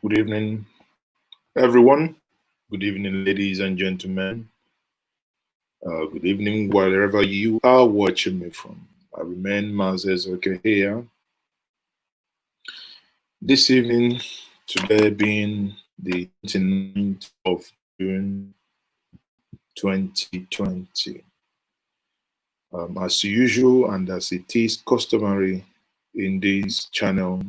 Good evening, everyone. Good evening, ladies and gentlemen. Good evening, wherever you are watching me from. I remain Mazes here. This evening, today being the 29th of June 2020. As usual, and as it is customary in this channel,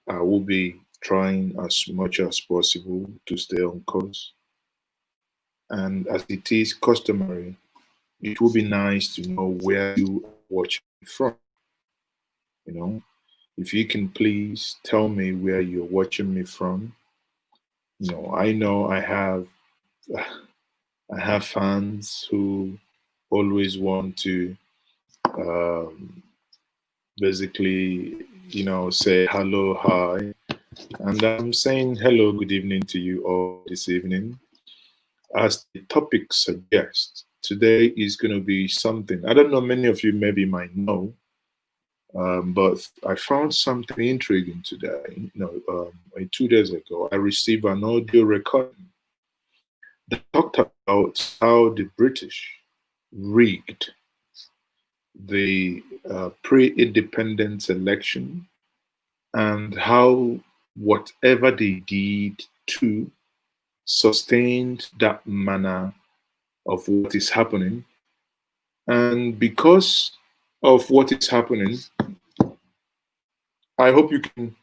I will be trying as much as possible to stay on course. And as it is customary, it would be nice to know where you are watching from. You know, if you can please tell me where you're watching me from. I know I have fans who always want to basically, say hello, hi. And I'm saying hello, good evening to you all this evening. As the topic suggests, today is going to be something, I don't know, many of you maybe might know, but I found something intriguing today. 2 days ago, I received an audio recording that talked about how the British rigged the pre-independence election and how whatever they did to sustained that manner of what is happening. And because of what is happening, I hope you can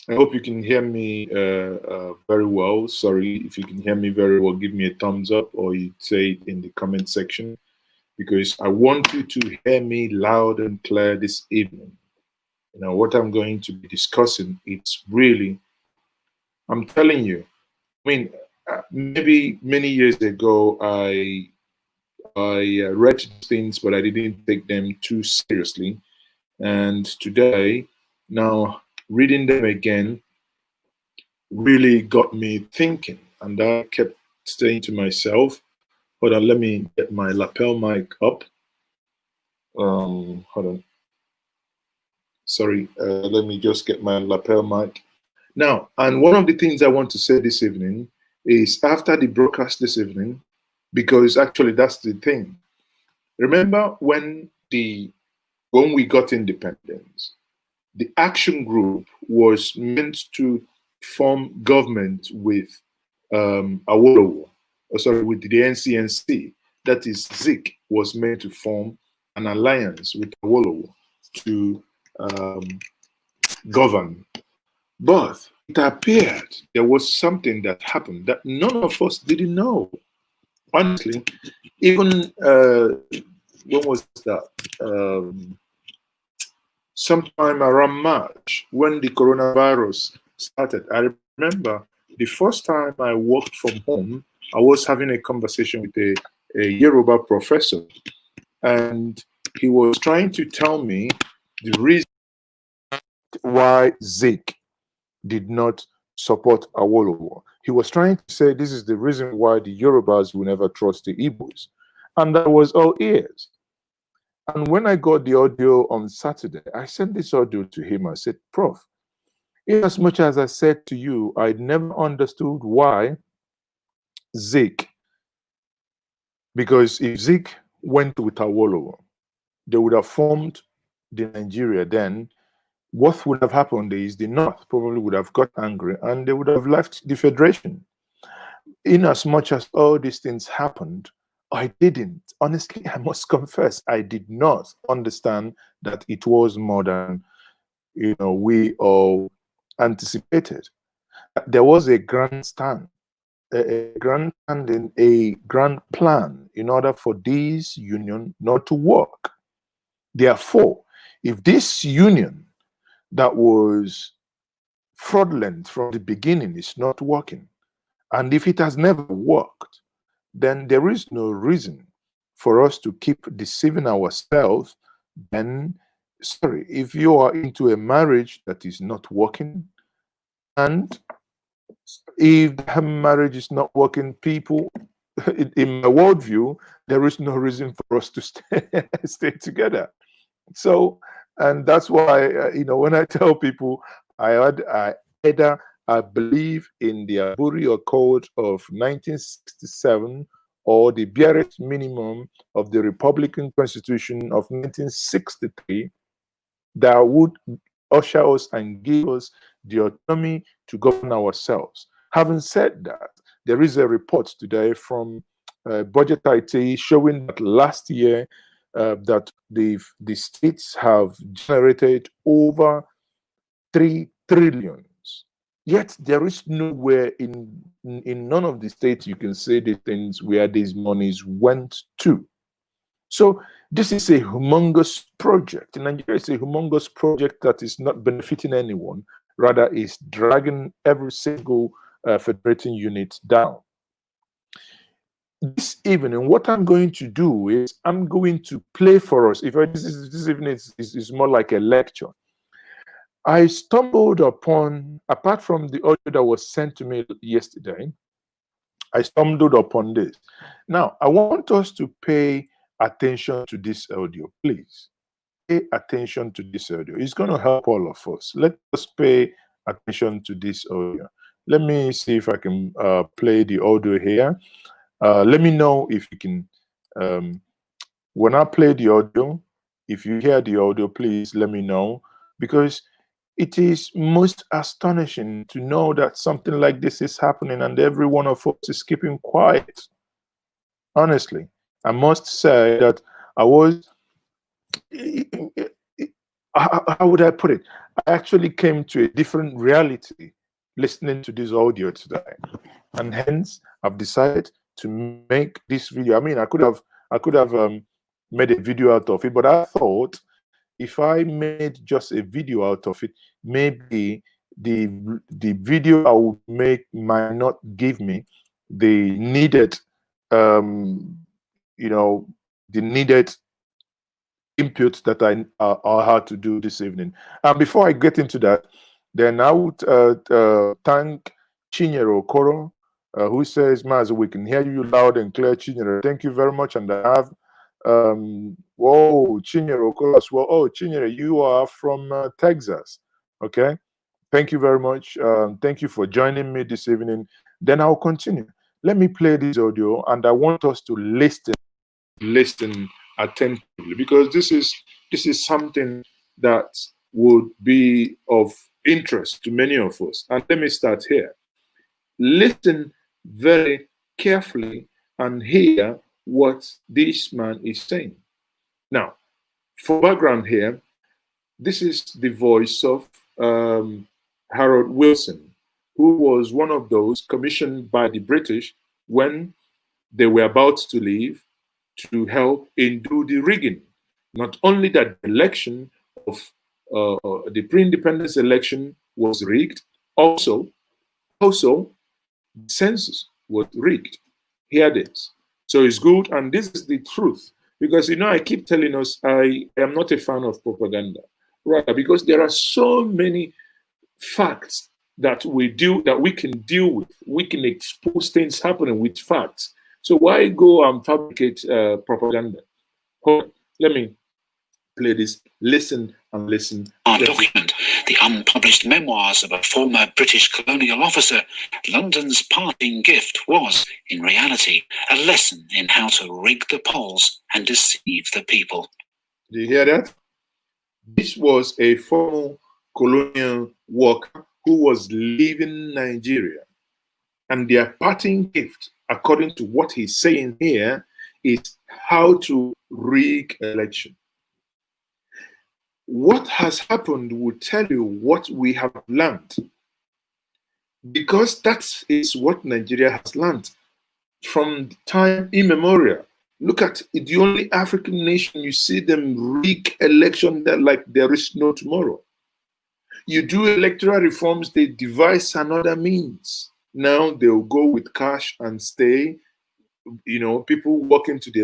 hear me very well. Sorry, if you can hear me very well, give me a thumbs up, or you say it in the comment section, because I want you to hear me loud and clear this evening. What I'm going to be discussing, it's really, I'm telling you, maybe many years ago, I read things, but I didn't take them too seriously. And today, now reading them again really got me thinking. And I kept saying to myself, hold on, let me get my lapel mic up. Hold on. Sorry, let me just get my lapel mic. Now, and one of the things I want to say this evening is after the broadcast this evening, because actually that's the thing. Remember when we got independence, the action group was meant to form government with AWO, with the NCNC. That is, Zik was meant to form an alliance with AWO to govern. But it appeared there was something that happened that none of us didn't know. Honestly, even when was that? Sometime around March, when the coronavirus started. I remember the first time I worked from home, I was having a conversation with a Yoruba professor, and he was trying to tell me the reason why Zik did not support Awolowo. He was trying to say this is the reason why the Yorubas will never trust the Igbos. And that was all ears. And when I got the audio on Saturday, I sent this audio to him. I said, Prof, in as much as I said to you, I never understood why Zik, because if Zik went with Awolowo, they would have formed the Nigeria then. What would have happened is the North probably would have got angry and they would have left the Federation. In as much as all these things happened, I didn't. Honestly, I must confess, I did not understand that it was more than, we all anticipated. There was a grand stand, a grand plan in order for this union not to work. Therefore, if this union that was fraudulent from the beginning is not working, and if it has never worked, then there is no reason for us to keep deceiving ourselves. Then, sorry, if you are into a marriage that is not working, and if the marriage is not working, people, in my worldview, there is no reason for us to stay together. So, and that's why, when I tell people I either I believe in the Aburi Accord of 1967 or the barest minimum of the Republican Constitution of 1963 that would usher us and give us the autonomy to govern ourselves. Having said that, there is a report today from Budget IT showing that last year that the states have generated over 3 trillion. Yet there is nowhere in none of the states you can say the things where these monies went to. So this is a humongous project. In Nigeria, it's a humongous project that is not benefiting anyone, rather is dragging every single federating unit down. This evening, what I'm going to do is I'm going to play for us. This evening is more like a lecture. I stumbled upon, apart from the audio that was sent to me yesterday, I stumbled upon this. Now, I want us to pay attention to this audio, please. Pay attention to this audio. It's going to help all of us. Let us pay attention to this audio. Let me see if I can play the audio here. Let me know if you can, when I play the audio, if you hear the audio, please let me know, because it is most astonishing to know that something like this is happening and every one of us is keeping quiet. Honestly, I must say that I was, how would I put it? I actually came to a different reality listening to this audio today. And hence, I've decided to make this video. I mean, I could have made a video out of it, but I thought if I made just a video out of it, maybe the video I would make might not give me the needed, you know, the needed input that I had to do this evening. And before I get into that, then I would thank Chinyere Okoro, who says, Maz, we can hear you loud and clear, Chinyere. Thank you very much. And I have, whoa, Chinyere Okoro as well. Oh, Chinyere, you are from Texas. Okay. Thank you very much. Thank you for joining me this evening. Then I'll continue. Let me play this audio, and I want us to listen attentively, because this is something that would be of interest to many of us. And let me start here. Listen very carefully and hear what this man is saying. Now, for background here, this is the voice of Harold Wilson, who was one of those commissioned by the British when they were about to leave to help in do the rigging. Not only that the election of the pre-independence election was rigged, also the census was rigged. Hear this. So it's good, and this is the truth. Because, you know, I keep telling us I am not a fan of propaganda. Right, because there are so many facts that we can deal with. We can expose things happening with facts. So why go and fabricate propaganda? Hold on. Let me play this. Listen and listen. Our document, the unpublished memoirs of a former British colonial officer, London's parting gift was, in reality, a lesson in how to rig the polls and deceive the people. Do you hear that? This was a former colonial worker who was leaving Nigeria. And their parting gift, according to what he's saying here, is how to rig election. What has happened will tell you what we have learned. Because that is what Nigeria has learned from time immemorial. Look at it, the only African nation you see them rig election that like there is no tomorrow. You do electoral reforms, they devise another means. Now they'll go with cash and stay. You know, people walk into the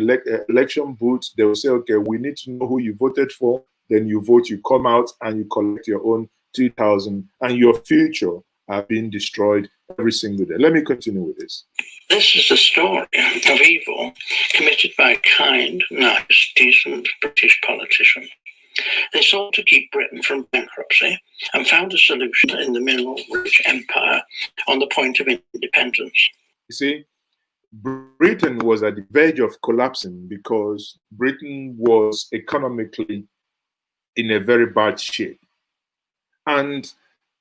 election booth, they will say, okay, we need to know who you voted for. Then you vote, you come out and you collect your own 2,000, and your future are being destroyed every single day. Let me continue with this. This is a story of evil committed by a kind, nice, decent British politician. They sought to keep Britain from bankruptcy and found a solution in the mineral-rich empire on the point of independence. You see, Britain was at the verge of collapsing because Britain was economically in a very bad shape. And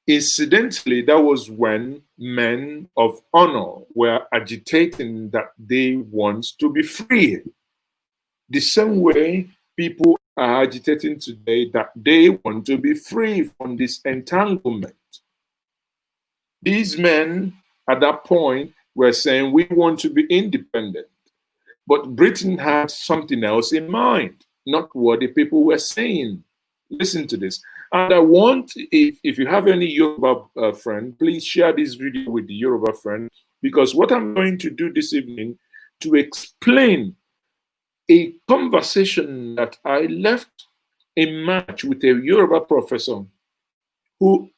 incidentally, that was when men of honor were agitating that they want to be free. The same way people are agitating today that they want to be free from this entanglement. These men at that point were saying, we want to be independent. But Britain had something else in mind, not what the people were saying. Listen to this. And I want, if you have any Yoruba friend, please share this video with the Yoruba friend, because what I'm going to do this evening to explain a conversation that I left in March with a Yoruba professor who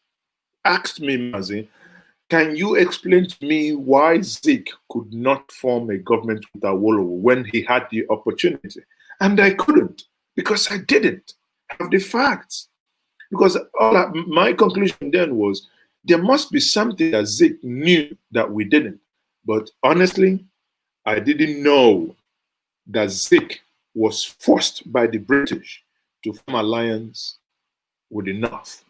asked me, Mazi, can you explain to me why Zik could not form a government with AWO when he had the opportunity? And I couldn't, because I didn't have the facts. Because my conclusion then was, there must be something that Zik knew that we didn't. But honestly, I didn't know that Zik was forced by the British to form alliance with the North.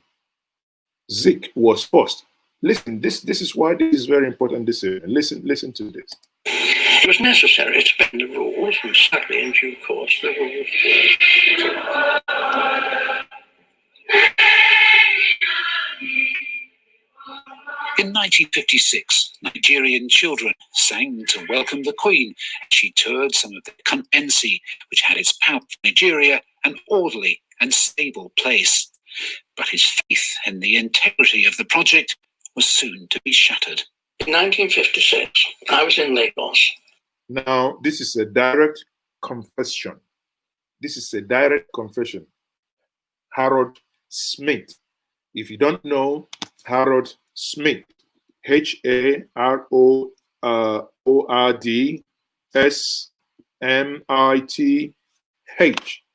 Zik was forced. Listen, this is why this is very important this evening. Listen to this. It was necessary to bend the rules, and sadly in due course the rules were. In 1956, Nigerian children sang to welcome the Queen as she toured some of the NC, which had its power for Nigeria, an orderly and stable place. But his faith in the integrity of the project was soon to be shattered. In 1956, I was in Lagos. Now, this is a direct confession. This is a direct confession. Harold Smith. If you don't know Harold Smith, HARODSMITH,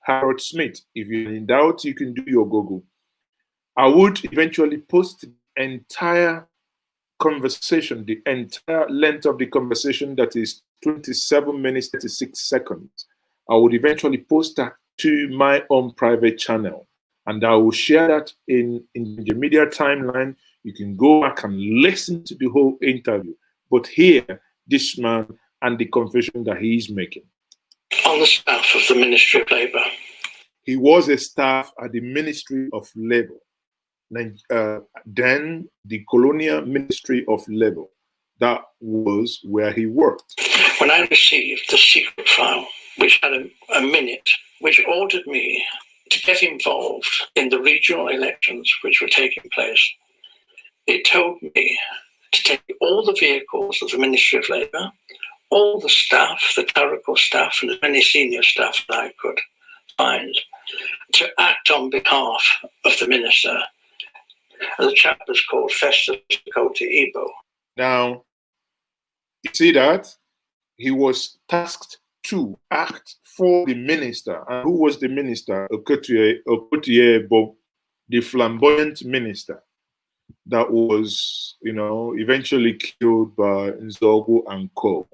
Harold Smith. If you're in doubt, you can do your Google. I would eventually post the entire conversation, the entire length of the conversation, that is 27 minutes, 36 seconds. I would eventually post that to my own private channel, and I will share that in the media timeline. You can go back and listen to the whole interview, but hear this man and the confession that he is making. On the staff of the Ministry of Labour. He was a staff at the Ministry of Labour. Then the Colonial Ministry of Labour. That was where he worked. When I received the secret file, which had a minute, which ordered me to get involved in the regional elections which were taking place, it told me to take all the vehicles of the Ministry of Labour, all the staff, the clerical staff, and as many senior staff that I could find, to act on behalf of the minister. And the chap was called Festus Igbo. Now, you see that? He was tasked to act for the minister. And who was the minister? Okotie, the flamboyant minister that was, eventually killed by Nzogu and Co.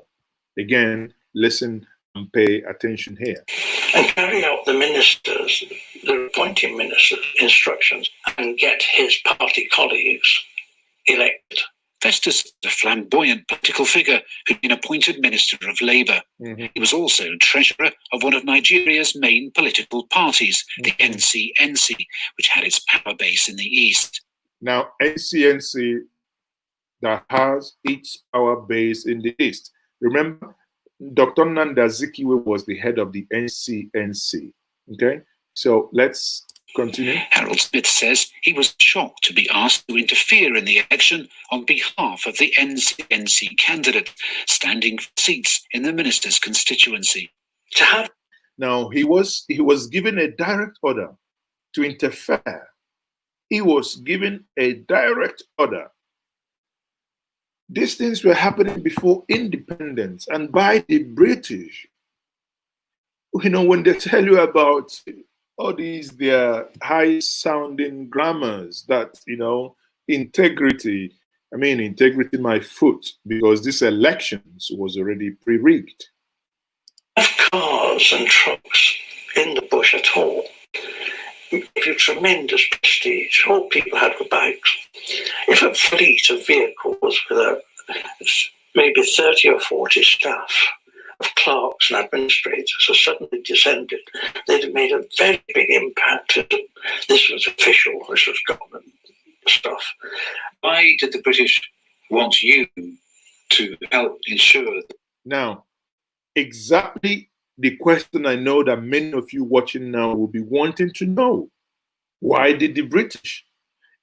Again, listen and pay attention here. And carry out the ministers, the appointing minister's instructions, and get his party colleagues elected. Festus, a flamboyant political figure who'd been appointed Minister of Labour. He was also treasurer of one of Nigeria's main political parties, the NCNC, which had its power base in the east. Now, NCNC that has its power base in the east. Remember, Dr. Nanda Zikiwe was the head of the NCNC. Okay, so let's continue. Harold Smith says he was shocked to be asked to interfere in the election on behalf of the NCNC candidate, standing for seats in the minister's constituency. Now, he was given a direct order to interfere. He was given a direct order. These things were happening before independence and by the British. When they tell you about all these their high sounding grammars that, integrity. I mean, integrity my foot, because this elections was already pre-rigged. Cars and trucks in the bush at all. Give you tremendous prestige. All people had were bikes. If a fleet of vehicles with maybe 30 or 40 staff of clerks and administrators had suddenly descended, they'd have made a very big impact. This was official, this was government stuff. Why did the British want you to help ensure? Now, exactly the question I know that many of you watching now will be wanting to know. Why did the British?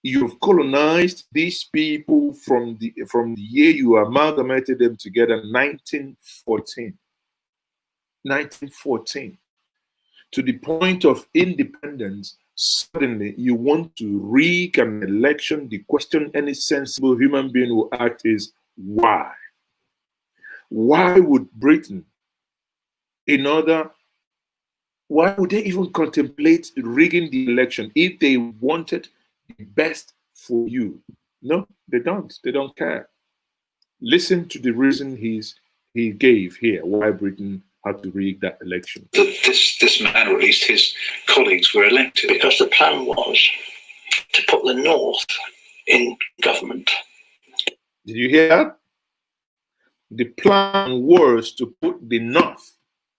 You've colonized these people from the year you amalgamated them together, 1914. 1914. To the point of independence, suddenly you want to rig an election. The question any sensible human being will ask is, why? Why would Britain, why would they even contemplate rigging the election if they wanted the best for you? No, they don't. They don't care. Listen to the reason he gave here why Britain had to rig that election. This man, or at least his colleagues, were elected because the plan was to put the North in government. Did you hear that? The plan was to put the North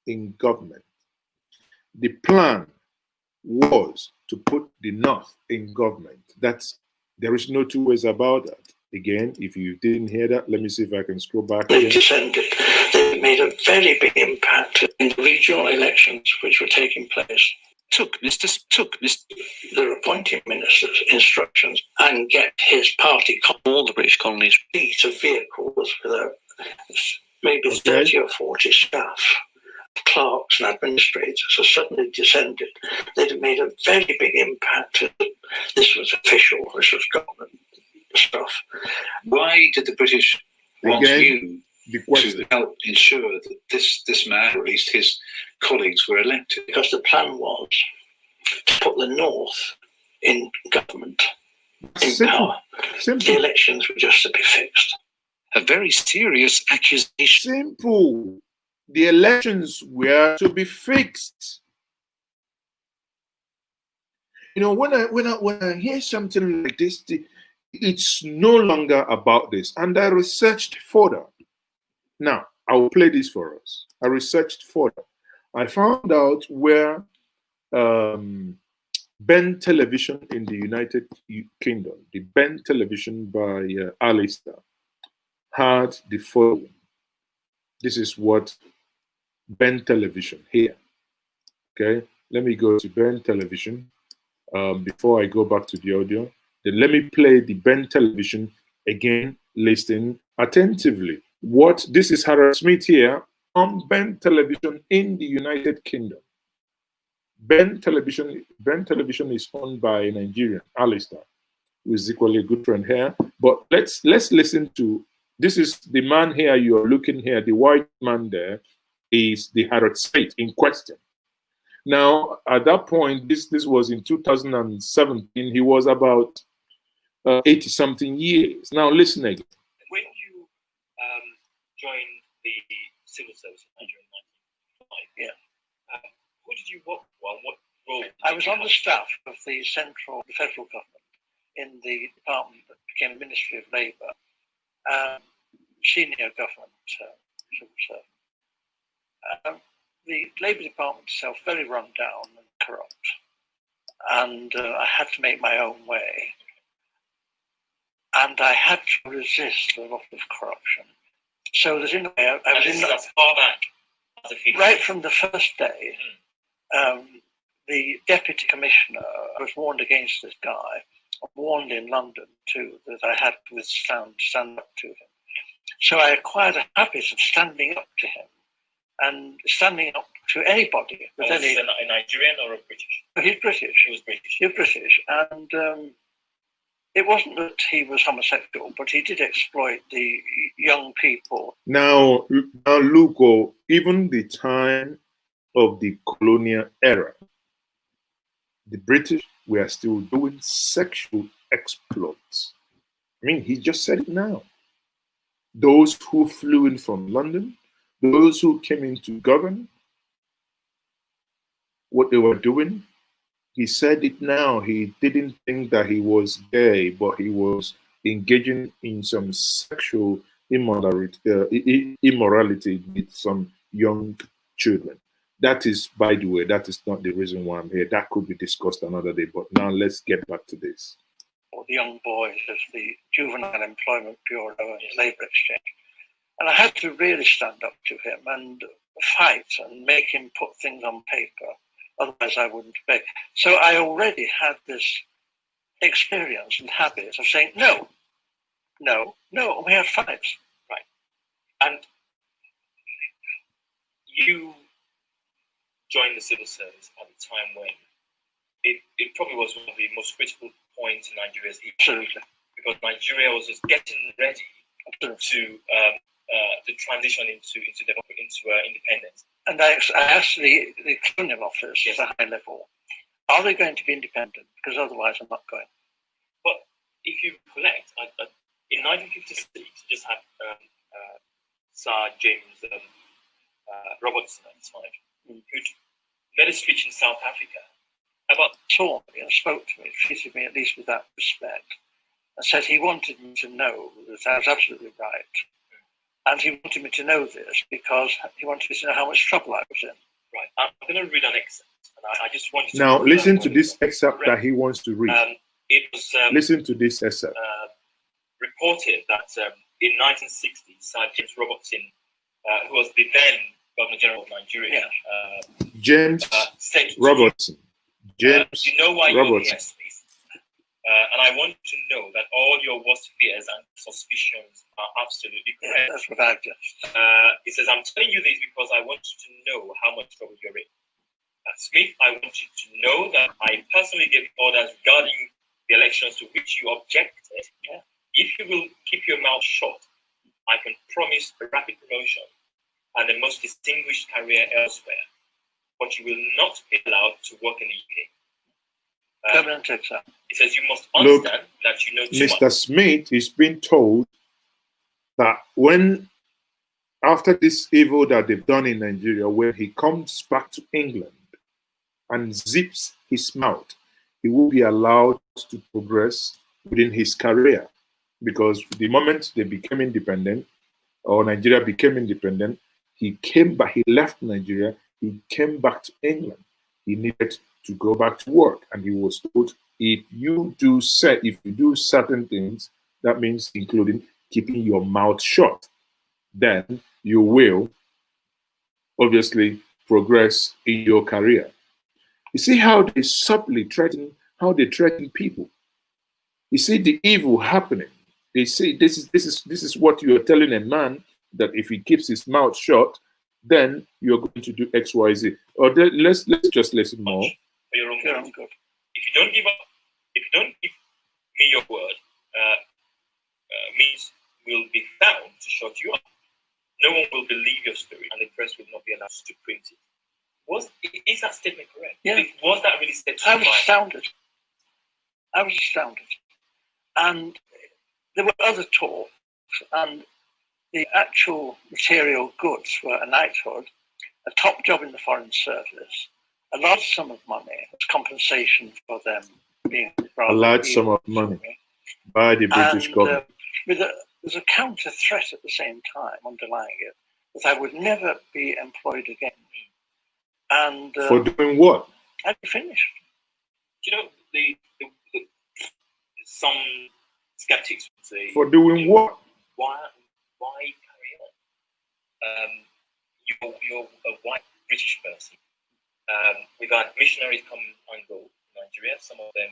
in government. The plan was to put the North in government. There is no two ways about that. Again, if you didn't hear that, let me see if I can scroll back again. They made a very big impact in the regional elections which were taking place. Took the appointing minister's instructions and get his party, all the British colonies, fleet of vehicles with maybe 30 or 40 staff, clerks and administrators had suddenly descended. They'd have made a very big impact. This was official, this was government stuff. Why did the British want you to help ensure that this man, or at least his colleagues, were elected? Because the plan was to put the North in government, in power. Simple. The elections were just to be fixed. A very serious accusation. Simple. The elections were to be fixed. When I hear something like this, it's no longer about this. And I researched further. Now, I will play this for us. I researched further. I found out where Ben Television in the United Kingdom, the Ben Television by Alistair, had the following. This is what Ben Television here. Okay, let me go to Ben Television before I go back to the audio. Then let me play the Ben Television again. Listen attentively. This is Harold Smith here on Ben Television in the United Kingdom. Ben Television is owned by a Nigerian, Alistair, who is equally a good friend here. But let's listen to, this is the man here you are looking here, the white man there is the Harold Smith in question. Now, at that point, this was in 2017, he was about 80-something years. Now, listen again. When you joined the civil service in Nigeria in 1995, yeah. Who did you work for? What role? I was on the staff of the federal government in the department that became the Ministry of Labour, senior government civil servant. The Labour department itself very run down and corrupt, and I had to make my own way, and I had to resist a lot of corruption. So that in a way, I was in that far back, right from the first day. The deputy commissioner was warned against this guy, warned in London too, that I had to stand up to him. So I acquired a habit of standing up to him and standing up to anybody. Was he a Nigerian or a British? He's British. He was British. He was British. And it wasn't that he was homosexual, but he did exploit the young people. Now Luko, even the time of the colonial era, the British were still doing sexual exploits. I mean, he just said it now. Those who flew in from London, those who came in to govern, what they were doing, he said it now. He didn't think that he was gay, but he was engaging in some sexual immorality with some young children. That is, by the way, that is not the reason why I'm here. That could be discussed another day. But now let's get back to this. Or the young boys of the Juvenile Employment Bureau and Labour Exchange. And I had to really stand up to him and fight and make him put things on paper. Otherwise, I wouldn't beg. So I already had this experience and habit of saying, no, no, no. We had fights. Right. And you joined the civil service at a time when it probably was one of the most critical points in Nigeria's history. Absolutely. Because Nigeria was just getting ready to transition into independence. And I asked the colonial office at a high level, are they going to be independent? Because otherwise I'm not going. But if you recollect, in 1956, you just had Sir James Robertson at the time, who led a speech in South Africa about saw me and spoke to me, treated me at least with that respect, and said he wanted me to know that I was absolutely right. And he wanted me to know this because he wanted me to know how much trouble I was in. Right. I'm going to read an excerpt. And I just want you to now listen to this excerpt that he wants to read. It was listen to this excerpt. Reported that in 1960, Sir James Robertson, who was the then Governor General of Nigeria, James said Robertson. James you know why you're here, Smith. And I want you to know that all your worst fears and suspicions are absolutely correct. That's what I've just. He says, I'm telling you this because I want you to know how much trouble you're in. Smith, I want you to know that I personally gave orders regarding the elections to which you objected. Yeah. If you will keep your mouth shut, I can promise a rapid promotion and a most distinguished career elsewhere. But you will not be allowed to work in the UK. Permanent exam. He says you must understand that you know too Mr. much. Smith is being told that after this evil that they've done in Nigeria, when he comes back to England and zips his mouth, he will be allowed to progress within his career. Because the moment they became independent, or Nigeria became independent, he came back, he left Nigeria, he came back to England. He needed to go back to work, and he was told, if you do certain things, that means including keeping your mouth shut, then you will obviously progress in your career. You see how they subtly threaten, how they threaten people. You see the evil happening. They say this is what you are telling a man, that if he keeps his mouth shut, then you're going to do X, Y, Z. Or let's just listen more. For your own good. If you don't give me your word, means will be found to shut you up. No one will believe your story, and the press will not be allowed to print it. Is that statement correct? Yeah. Was that really said? I was astounded. I was astounded. And there were other talks, and the actual material goods were a knighthood, a top job in the Foreign Service, a large sum of money as compensation for them being a large sum of money by the British government. There's a counter threat at the same time underlying it, that I would never be employed again. And for doing what? I'd be finished. You know, the some skeptics would say, for doing what? Why carry on? You're a white British person. We've had missionaries come and go in Nigeria. Some of them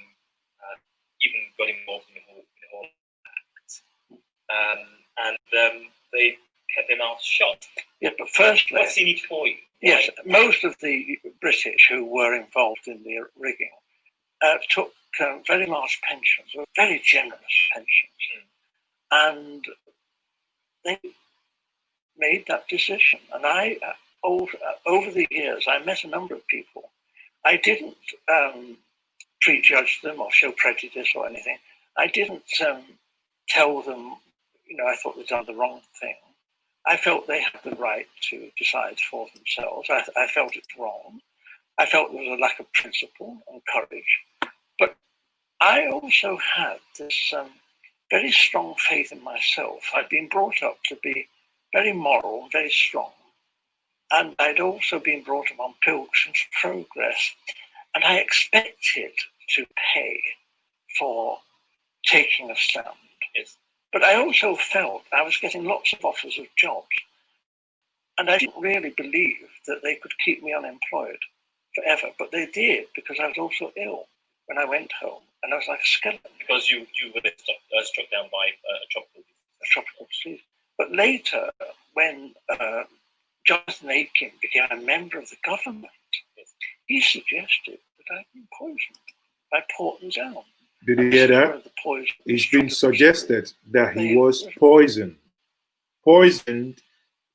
even got involved in the whole act, and they kept their mouths shut. Yeah, but firstly, what's in it for you? Yes, most of the British who were involved in the rigging took very large pensions, very generous pensions, and they made that decision. And I, over the years, I met a number of people. I didn't prejudge them or show prejudice or anything. I didn't tell them, I thought they'd done the wrong thing. I felt they had the right to decide for themselves. I felt it wrong. I felt there was a lack of principle and courage. But I also had this very strong faith in myself. I'd been brought up to be very moral, very strong. And I'd also been brought up on Pilgrim's Progress. And I expected to pay for taking a stand. Yes. But I also felt I was getting lots of offers of jobs. And I didn't really believe that they could keep me unemployed forever. But they did, because I was also ill when I went home. And I was like a skeleton. Because you were struck down by a tropical disease. But later, when Jonathan Aitken became a member of the government, he suggested that I'd been poisoned by Porton Down. Did you hear that? It's been suggested that he was poisoned. Poisoned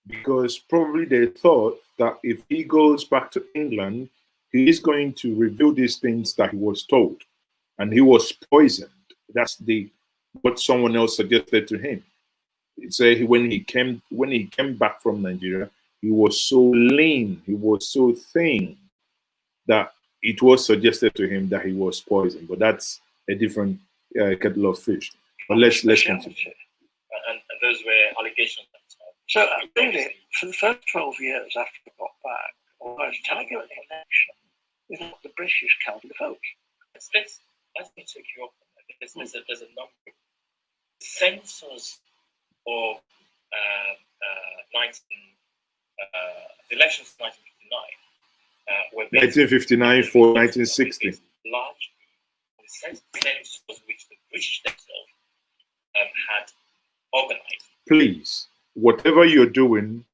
because probably they thought that if he goes back to England, he is going to reveal these things that he was told. And he was poisoned. That's what someone else suggested to him. It said when he came back from Nigeria, he was so lean, he was so thin that it was suggested to him that he was poisoned. But that's a different kettle of fish. But let's continue. And those were allegations. So really, for the first 12 years after I got back, I was telling about the election without the British counting the votes. Let me take you up on that. There's a number. The census of the elections of 1959 were 1959 for 1960. Largely the census which the British themselves had organized. Please, whatever you're doing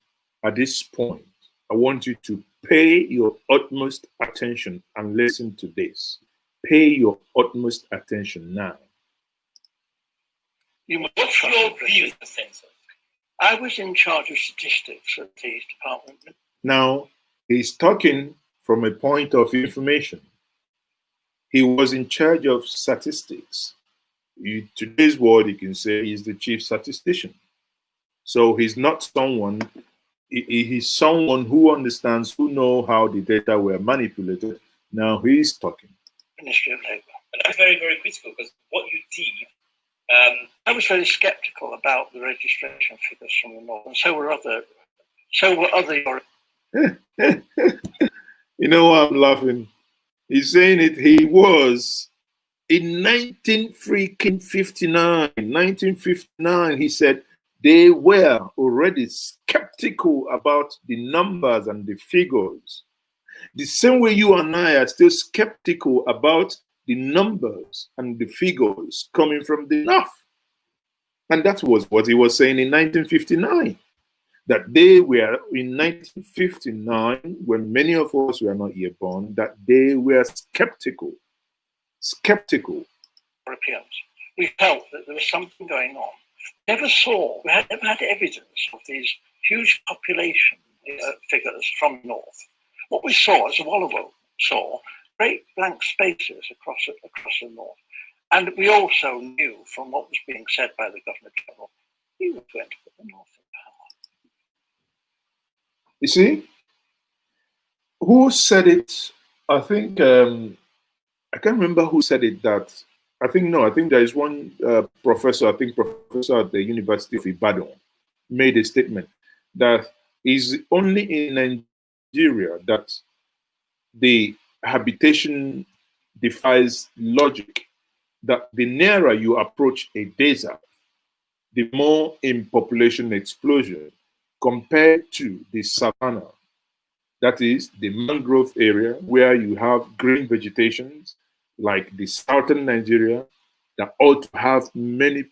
at this point, I want you to pay your utmost attention and listen to this. Pay your utmost attention now. What's your view of the census? I was in charge of statistics at the department. Now, he's talking from a point of information. He was in charge of statistics. Today's word, you can say he's the chief statistician. So he's not someone, he's someone who understands, who knows how the data were manipulated. Now he's talking. Ministry of Labour. And that's very, very critical, because what you did... I was very sceptical about the registration figures from the north, and so were other Europeans. You know why I'm laughing? He's saying it, he was in 1959, he said they were already skeptical about the numbers and the figures. The same way you and I are still skeptical about the numbers and the figures coming from the north. And that was what he was saying in 1959. That they were in 1959, when many of us were not yet born, that they were skeptical. Skeptical. Europeans. We felt that there was something going on. We never had evidence of these huge population figures from north. What we saw, as AWO saw, great blank spaces across the north. And we also knew from what was being said by the Governor General, he was going to put the north in power. You see, who said it? I think, I can't remember who said it, that, I think there is one professor at the University of Ibadan, made a statement that is only in Nigeria that the habitation defies logic, that the nearer you approach a desert, the more in population explosion compared to the savanna. That is the mangrove area where you have green vegetations like the southern Nigeria that ought to have many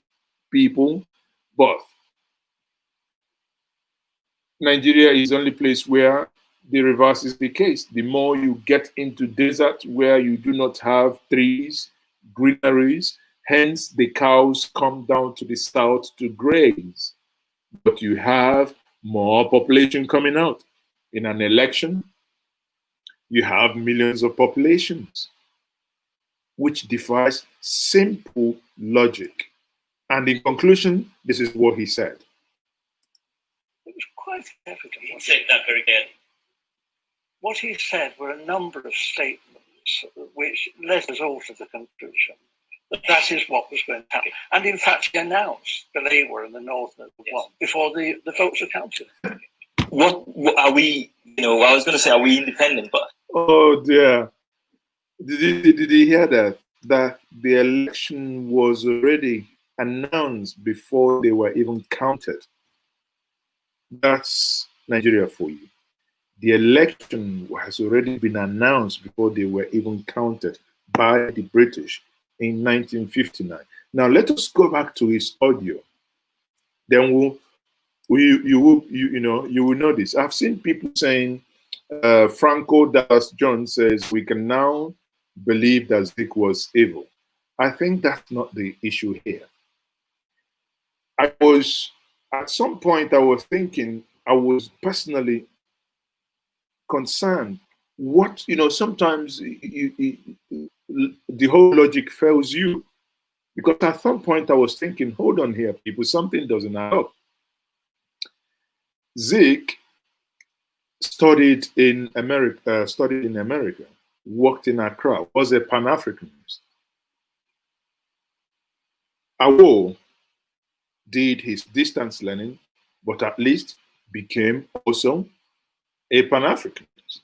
people, but Nigeria is the only place where the reverse is the case. The more you get into desert where you do not have trees, greeneries, hence the cows come down to the south to graze. But you have more population coming out. In an election, you have millions of populations. which defies simple logic. And in conclusion, this is what he said. It was quite evident. He said that very clearly. What he said were a number of statements which led us all to the conclusion that that is what was going to happen. And in fact, he announced the Labour and the Northern one before the votes were counted. What are we, I was going to say, are we independent? But oh dear. Did you hear that? That the election was already announced before they were even counted. That's Nigeria for you. The election has already been announced before they were even counted by the British in 1959. Now let us go back to his audio. Then you will know this. I've seen people saying, Franco Dallas John says we can now believe that Zik was evil. I think that's not the issue here. At some point I was thinking, I was personally concerned. What, sometimes the whole logic fails you. Because at some point I was thinking, hold on here, people, something doesn't add up. Zik studied in America, worked in Accra, was a Pan-Africanist. AWO did his distance learning, but at least became also a Pan-Africanist.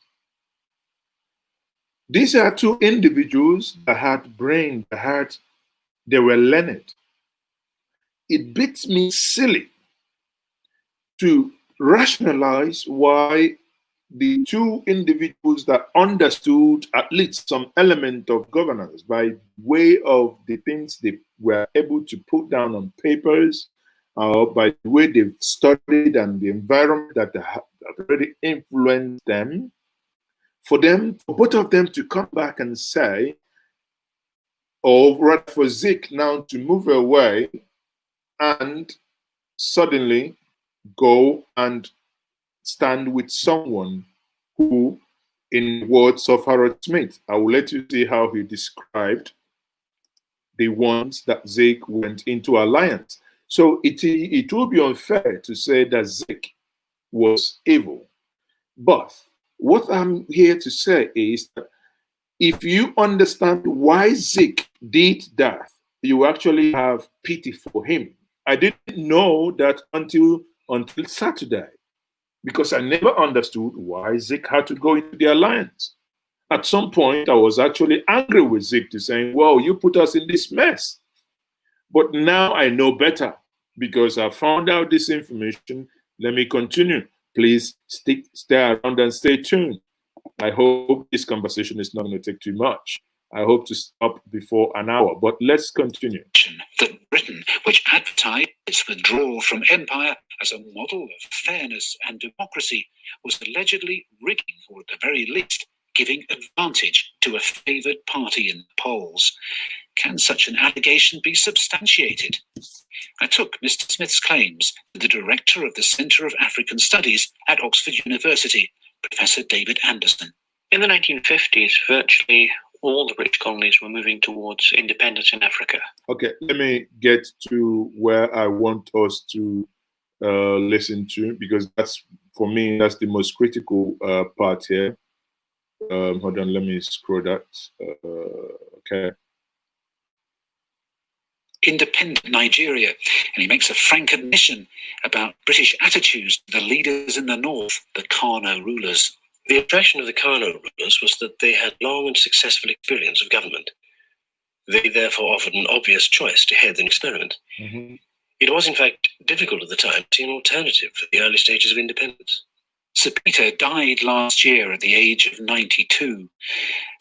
These are two individuals that had brain, they were learned. It beats me silly to rationalize why the two individuals that understood at least some element of governance by way of the things they were able to put down on papers, by the way they've studied and the environment that already influenced them, for both of them to come back and say, or rather for Zik now to move away and suddenly go and stand with someone who, in words of Harold Smith, I will let you see how he described the ones that Zik went into alliance. So it will be unfair to say that Zik was evil. But what I'm here to say is that if you understand why Zik did that, you actually have pity for him. I didn't know that until Saturday, because I never understood why Zik had to go into the alliance. At some point, I was actually angry with Zik to saying, well, you put us in this mess. But now I know better because I found out this information. Let me continue. Please stay around and stay tuned. I hope this conversation is not going to take too much. I hope to stop before an hour, but let's continue. That Britain, which advertised its withdrawal from empire as a model of fairness and democracy, was allegedly rigging, or at the very least, giving advantage to a favoured party in the polls. Can such an allegation be substantiated? I took Mr. Smith's claims to the director of the Centre of African Studies at Oxford University, Professor David Anderson. In the 1950s, virtually all the British colonies were moving towards independence in Africa. Okay, let me get to where I want us to listen to, because that's, for me, that's the most critical part here. Hold on, let me scroll that. Okay. Independent Nigeria, and he makes a frank admission about British attitudes to the leaders in the north, the Kano rulers. The impression of the Kano rulers was that they had long and successful experience of government. They therefore offered an obvious choice to head an experiment. Mm-hmm. It was, in fact, difficult at the time to see an alternative for the early stages of independence. Sir Peter died last year at the age of 92.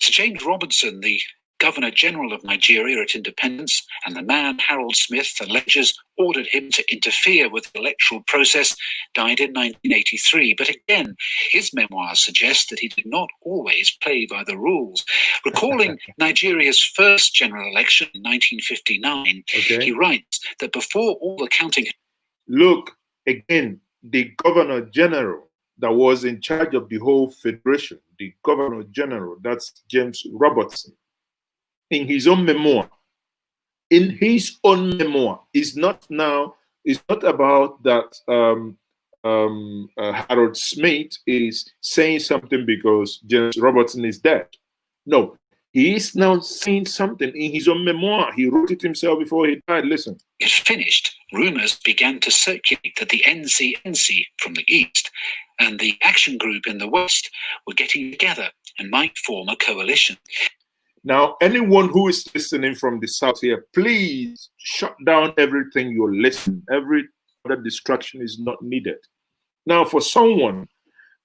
Sir James Robertson, the Governor General of Nigeria at independence, and the man Harold Smith alleges ordered him to interfere with the electoral process, died in 1983. But again, his memoirs suggest that he did not always play by the rules. Recalling Nigeria's first general election in 1959, okay, he writes that before all the counting... Look, again, the Governor General that was in charge of the whole federation, the Governor General, that's James Robertson. in his own memoir. In his own memoir, it's not about that Harold Smith is saying something because James Robertson is dead. No, he is now saying something in his own memoir. He wrote it himself before he died. Listen. It finished, rumours began to circulate that the NCNC from the east and the Action Group in the west were getting together and might form a coalition. Now, anyone who is listening from the south here, please shut down everything you're listening. Every other distraction is not needed. Now, for someone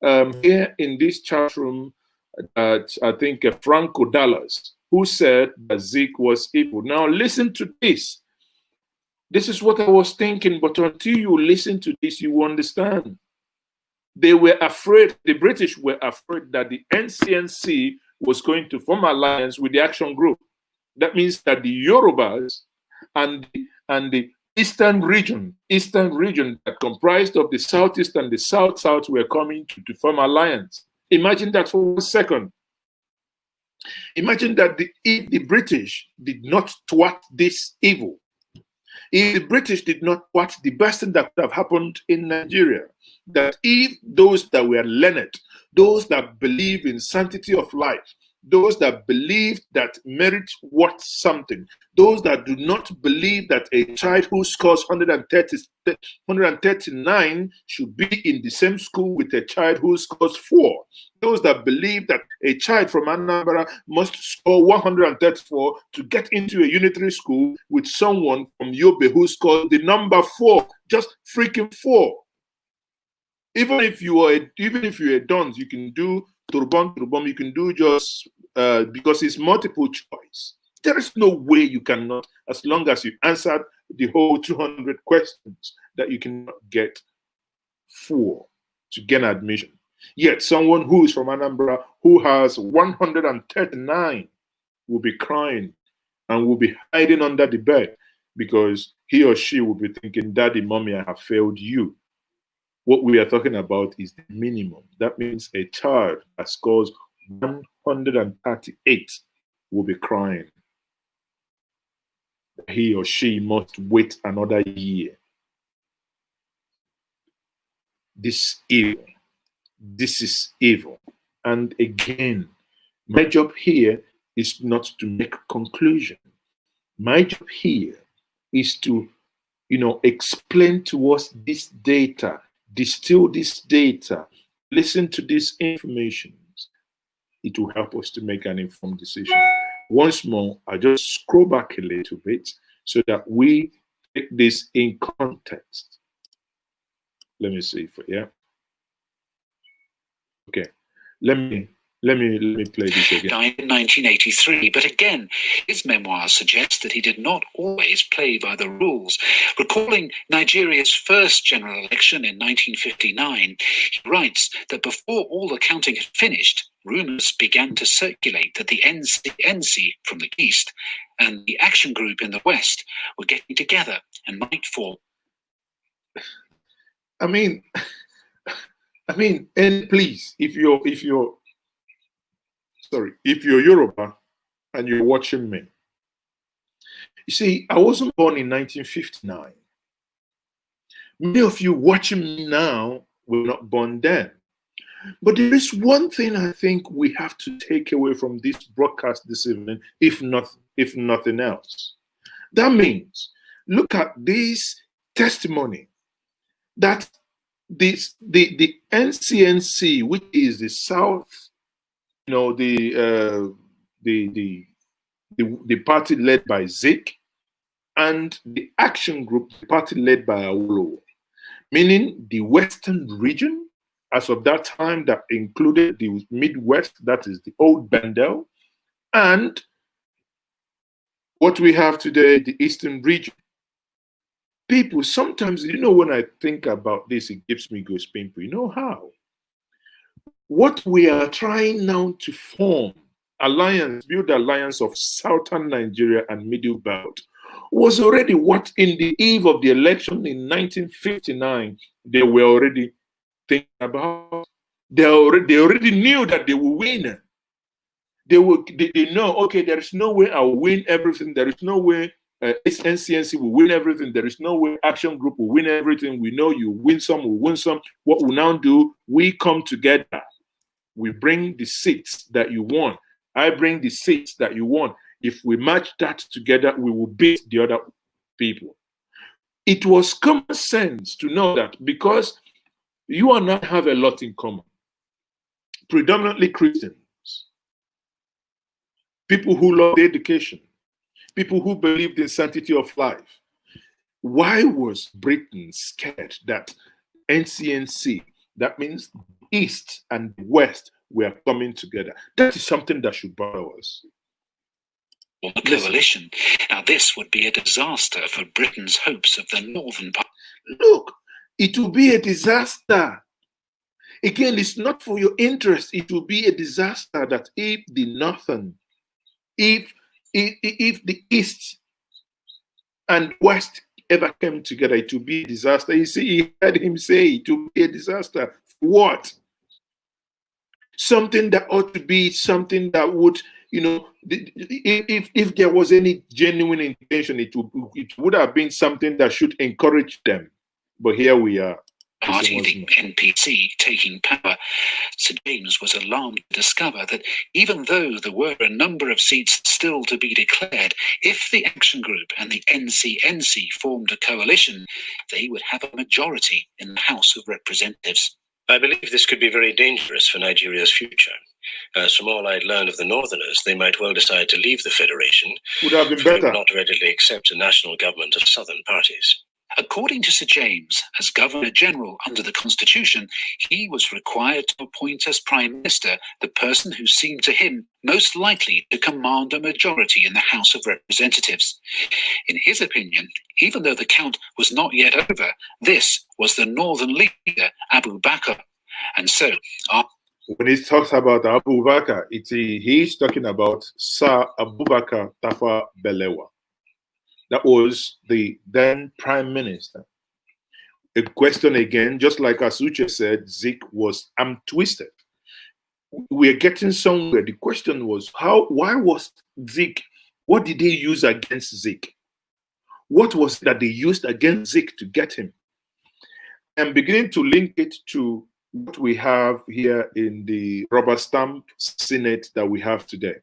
here in this chat room, I think Franco Dallas, who said that Zeke was evil. Now, listen to this. This is what I was thinking, but until you listen to this, you understand. They were afraid, the British were afraid that the NCNC was going to form alliance with the Action Group. That means that the Yorubas and the eastern region that comprised of the southeast and the south were coming to form alliance. Imagine that for 1 second. Imagine that if the British did not thwart this evil, if the British did not thwart the best thing that could have happened in Nigeria, that if those that were learned, those that believe in sanctity of life, those that believe that merit worth something, those that do not believe that a child who scores 139 should be in the same school with a child who scores 4, those that believe that a child from Anambra must score 134 to get into a unitary school with someone from Yobe who scores the number 4, just freaking 4. Even if you're a dons, you can do turbon, you can do just because it's multiple choice. There is no way you cannot, as long as you answered the whole 200 questions, that you cannot get 4 to gain admission. Yet someone who is from Anambra who has 139 will be crying and will be hiding under the bed because he or she will be thinking, Daddy, Mommy, I have failed you. What we are talking about is the minimum. That means a child that scores 138 will be crying. He or she must wait another year. This evil. This is evil. And again, my job here is not to make a conclusion. My job here is to, explain to us this data, distill this data, listen to this information. It will help us to make an informed decision. Once more, I just scroll back a little bit so that we take this in context. Let me see Okay. Let me play this again. Died in 1983, but again, his memoirs suggest that he did not always play by the rules. Recalling Nigeria's first general election in 1959, he writes that before all the counting had finished, rumours began to circulate that the NCNC from the east and the Action Group in the west were getting together and might form. And please, if you're Yoruba and you're watching me, you see, I wasn't born in 1959. Many of you watching me now were not born then. But there is one thing I think we have to take away from this broadcast this evening, if nothing else. That means, look at this testimony that the NCNC, which is the South, the party led by Zeke, and the Action Group, the party led by AWO, meaning the Western region, as of that time, that included the Midwest, that is the old Bendel, and what we have today, the Eastern region. People, sometimes, when I think about this, it gives me goosebumps. You know how? What we are trying now to form, build alliance of Southern Nigeria and Middle Belt, was already what in the eve of the election in 1959, they were already thinking about. They already knew that they would win. They know, okay, there is no way I'll win everything. There is no way NCNC will win everything. There is no way Action Group will win everything. We know you win some, we win some. What we now do, we come together. We bring the seats that you want. I bring the seats that you want. If we match that together, we will beat the other people. It was common sense to know that because you and I have a lot in common. Predominantly Christians, people who love education, people who believed in sanctity of life. Why was Britain scared that NCNC, that means East and West, were coming together? That is something that should bother us. Or the coalition. Now, this would be a disaster for Britain's hopes of the northern part. Look, it will be a disaster. Again, it's not for your interest. It will be a disaster that if the northern, if the East and West ever came together, it will be a disaster. You see, he heard him say it will be a disaster. What? Something that ought to be something that would, you know, if there was any genuine intention, it would have been something that should encourage them. But here we are. Party, the NPC, taking power. Sir James was alarmed to discover that even though there were a number of seats still to be declared, if the Action Group and the NCNC formed a coalition, they would have a majority in the House of Representatives. I believe this could be very dangerous for Nigeria's future. As from all I'd learned of the Northerners, they might well decide to leave the Federation. Would have been They better. would not readily accept a national government of Southern parties. According to Sir James, as Governor-General under the Constitution, he was required to appoint as Prime Minister the person who seemed to him most likely to command a majority in the House of Representatives. In his opinion, even though the count was not yet over, this was the northern leader, Abu Bakr. And so, when he talks about Abu Bakr, he's talking about Sir Abu Bakr Tafa Balewa. That was the then Prime Minister. A question again, just like Asuche said, Zik was arm twisted. We're getting somewhere. The question was, why was Zik, what did they use against Zik? What was that they used against Zik to get him? I'm beginning to link it to what we have here in the rubber stamp Senate that we have today.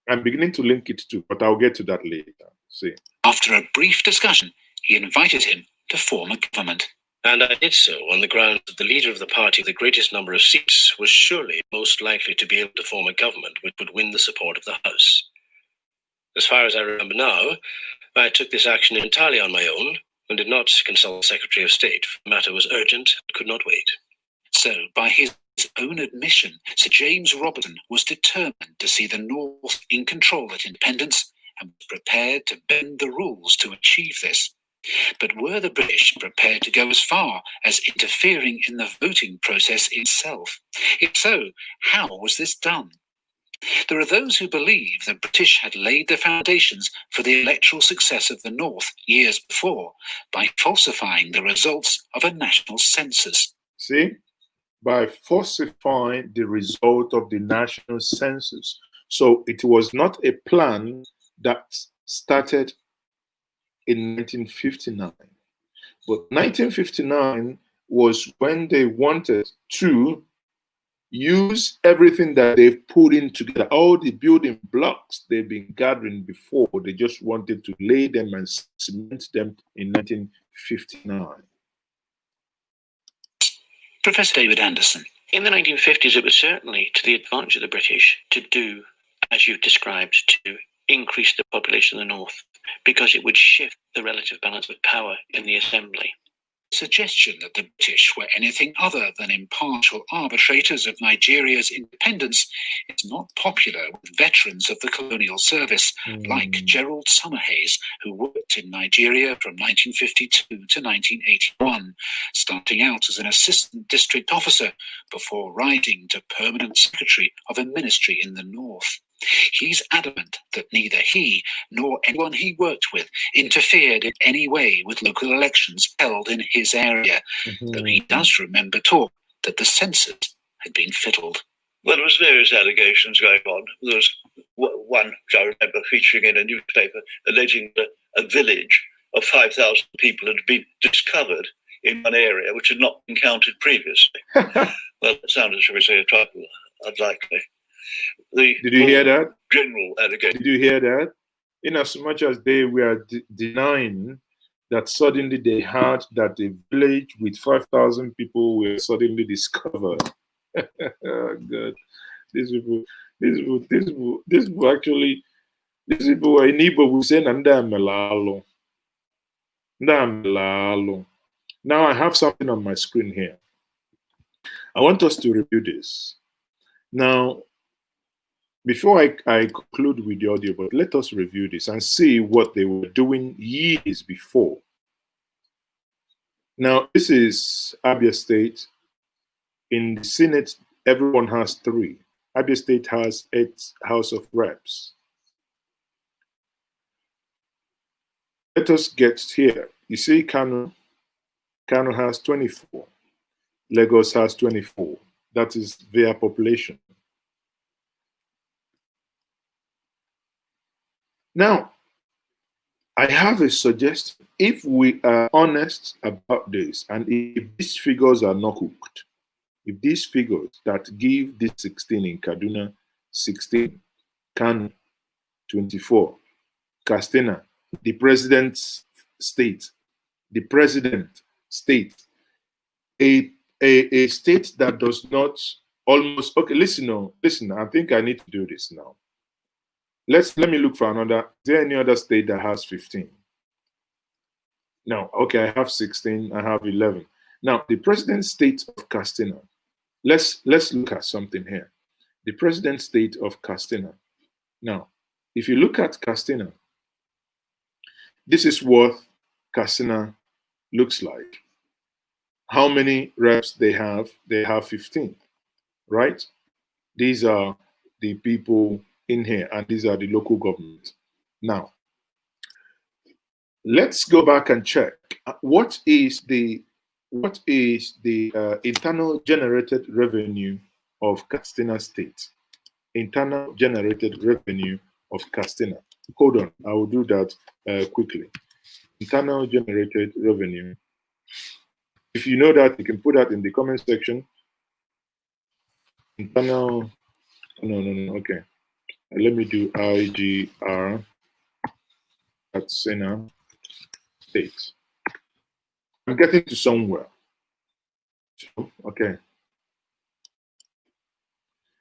I'm beginning to link it to, but I'll get to that later. See. After a brief discussion, he invited him to form a government. And I did so on the grounds that the leader of the party with the greatest number of seats was surely most likely to be able to form a government which would win the support of the House. As far as I remember now, I took this action entirely on my own and did not consult the Secretary of State. The matter was urgent and could not wait. So, by his own admission, Sir James Robertson was determined to see the North in control at independence and was prepared to bend the rules to achieve this. But were the British prepared to go as far as interfering in the voting process itself? If so, how was this done? There are those who believe the British had laid the foundations for the electoral success of the North years before by falsifying the results of a national census. See? By falsifying the result of the national census. So it was not a plan that started in 1959. But 1959 was when they wanted to use everything that they've put in together, all the building blocks they've been gathering before. They just wanted to lay them and cement them in 1959. Professor David Anderson. In the 1950s, it was certainly to the advantage of the British to do, as you've described, to increase the population of the North, because it would shift the relative balance of power in the Assembly. Suggestion that the British were anything other than impartial arbitrators of Nigeria's independence is not popular with veterans of the colonial service, like Gerald Summerhays, who worked in Nigeria from 1952 to 1981, starting out as an assistant district officer before rising to permanent secretary of a ministry in the North. He's adamant that neither he nor anyone he worked with interfered in any way with local elections held in his area, though he does remember talk that the census had been fiddled. Well, there was various allegations going on. There was one which I remember featuring in a newspaper alleging that a village of 5,000 people had been discovered in one area which had not been counted previously. Well, that sounded, shall we say, a trifle unlikely. Did you hear that? General allegation. Did you hear that? In as much as they were denying that suddenly they had that a village with 5,000 people were suddenly discovered. Oh, God. These people actually, these people were in Igbo, we say, Nandamela. Now I have something on my screen here. I want us to review this. Now, before I conclude with the audio, but let us review this and see what they were doing years before. Now, this is Abia State. In the Senate, everyone has 3. Abia State has 8 House of Reps. Let us get here. You see, Kano has 24. Lagos has 24. That is their population. Now, I have a suggestion. If we are honest about this, and if these figures are not cooked, if these figures that give this 16 in Kaduna, 16, Kano, 24, Katsina, the president's state, a state that does not almost, okay, listen, I think I need to do this now. Let me look for another. Is there any other state that has 15? No. Okay, I have 16. I have 11. Now, the president state of Katsina. Let's look at something here. The president state of Katsina. Now, if you look at Katsina, this is what Katsina looks like. How many reps they have? They have 15, right? These are the people in here, and these are the local government. Now, let's go back and check what is the internal generated revenue of Katsina State. Internal generated revenue of Katsina. Hold on, I will do that quickly. Internal generated revenue. If you know that, you can put that in the comment section. Internal, no, okay. Let me do IGR Katsina State. I'm getting to somewhere. Okay.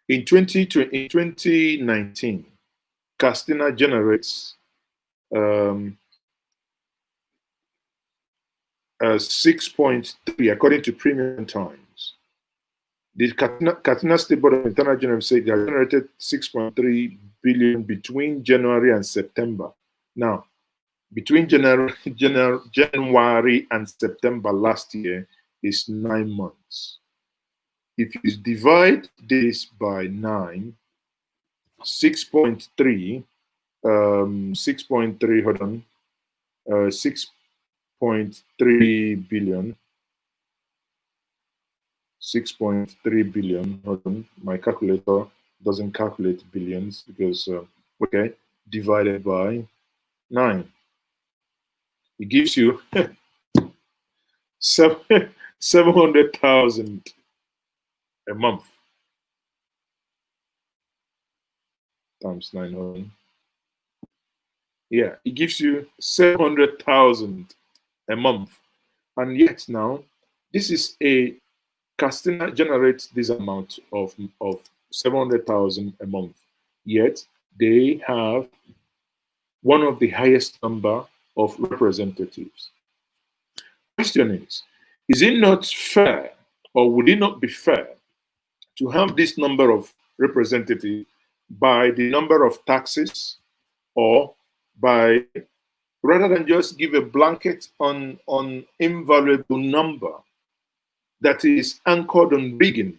In 2019, Katsina generates 6.3 according to Premium Times. The Katsina State Board of Internal General said they generated 6.3 billion between January and September. Now, between January and September last year is 9 months. If you divide this by 9, 6.3, hold on, 6.3 billion. 6.3 billion. Hold on, my calculator doesn't calculate billions because, okay, divided by 9. It gives you 700,000 a month times 9. Yeah, it gives you 700,000 a month, and yet now this is a Katsina generates this amount of 700,000 a month, yet they have one of the highest number of representatives. Question is it not fair, or would it not be fair to have this number of representatives by the number of taxes, or by, rather than just give a blanket on invaluable number that is anchored on rigging?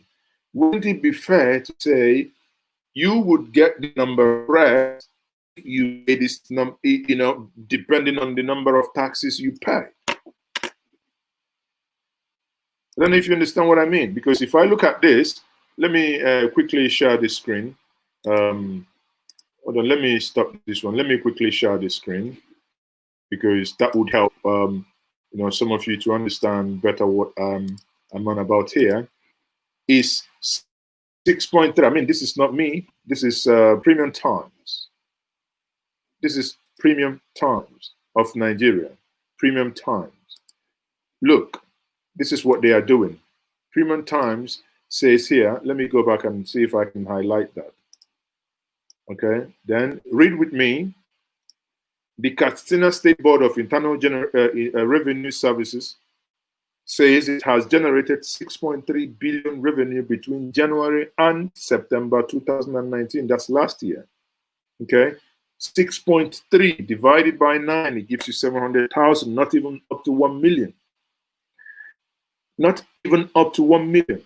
Wouldn't it be fair to say you would get the number of reps if you pay this depending on the number of taxes you pay? I don't know if you understand what I mean, because if I look at this, let me quickly share the screen. Hold on, let me stop this one. Let me quickly share the screen because that would help some of you to understand better what I'm on about here. Is 6.3. I mean, this is not me. This is Premium Times. This is Premium Times of Nigeria. Premium Times. Look, this is what they are doing. Premium Times says here, let me go back and see if I can highlight that. Okay, then read with me. The Katsina State Board of Internal Revenue Services says it has generated 6.3 billion revenue between January and September 2019. That's last year. Okay, 6.3 divided by 9, it gives you 700,000, not even up to 1 million. Not even up to 1 million.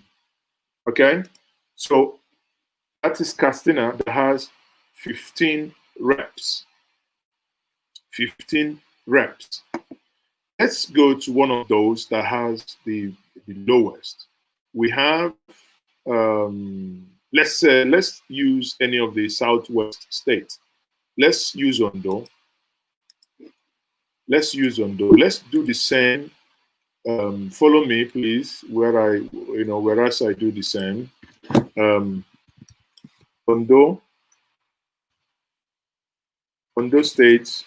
Okay, so that is Katsina that has 15 reps. 15 reps. Let's go to one of those that has the lowest. We have, let's use any of the southwest states. Let's use Ondo. Let's use Ondo. Let's do the same. Follow me, please, whereas I do the same. Ondo State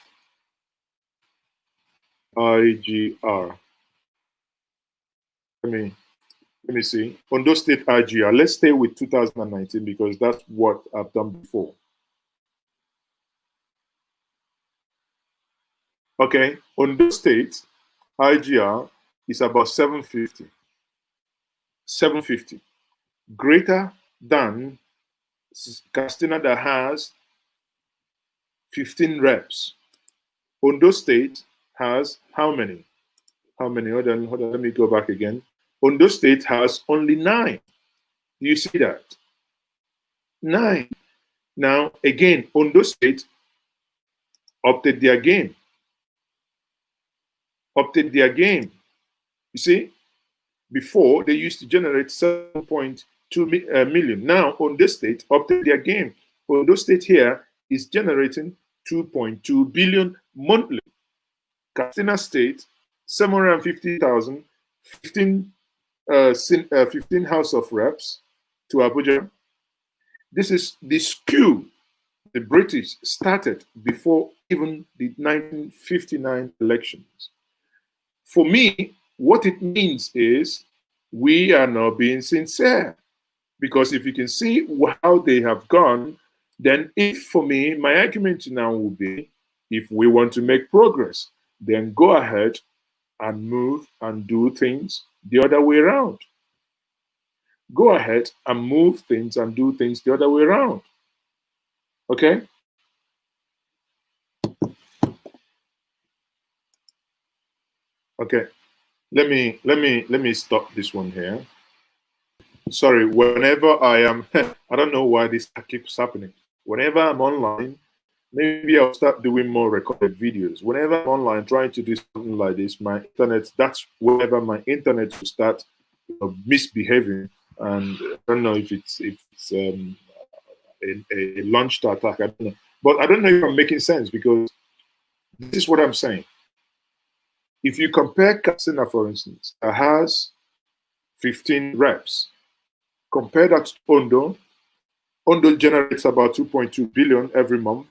IGR. Let me see. Ondo State IGR. Let's stay with 2019 because that's what I've done before. Okay, Ondo State IGR is about 750. 750. Greater than Katsina that has 15 reps. Ondo State has how many? How many? Hold on, let me go back again. Ondo State has only 9. Do you see that? 9. Now, again, Ondo State opted their game. Opted their game. You see, before they used to generate 7.2 million. Now, Ondo State opted their game. Ondo State here is generating 2.2 billion monthly. Katsina State, 750,000, 15 House of Reps to Abuja. This is the skew the British started before even the 1959 elections. For me, what it means is we are not being sincere. Because if you can see how they have gone, then for me, my argument now will be, if we want to make progress, then go ahead and move and do things the other way around. Go ahead and move things and do things the other way around. Okay? Okay. Let me stop this one here. Sorry, whenever I am, I don't know why this keeps happening. Whenever I'm online, maybe I'll start doing more recorded videos. Whenever I'm online trying to do something like this, my internet, that's whenever my internet will start misbehaving. And I don't know if it's a launched attack. I don't know. But I don't know if I'm making sense, because this is what I'm saying. If you compare Katsina, for instance, that has 15 reps, compare that to Ondo. Ondo generates about 2.2 billion every month.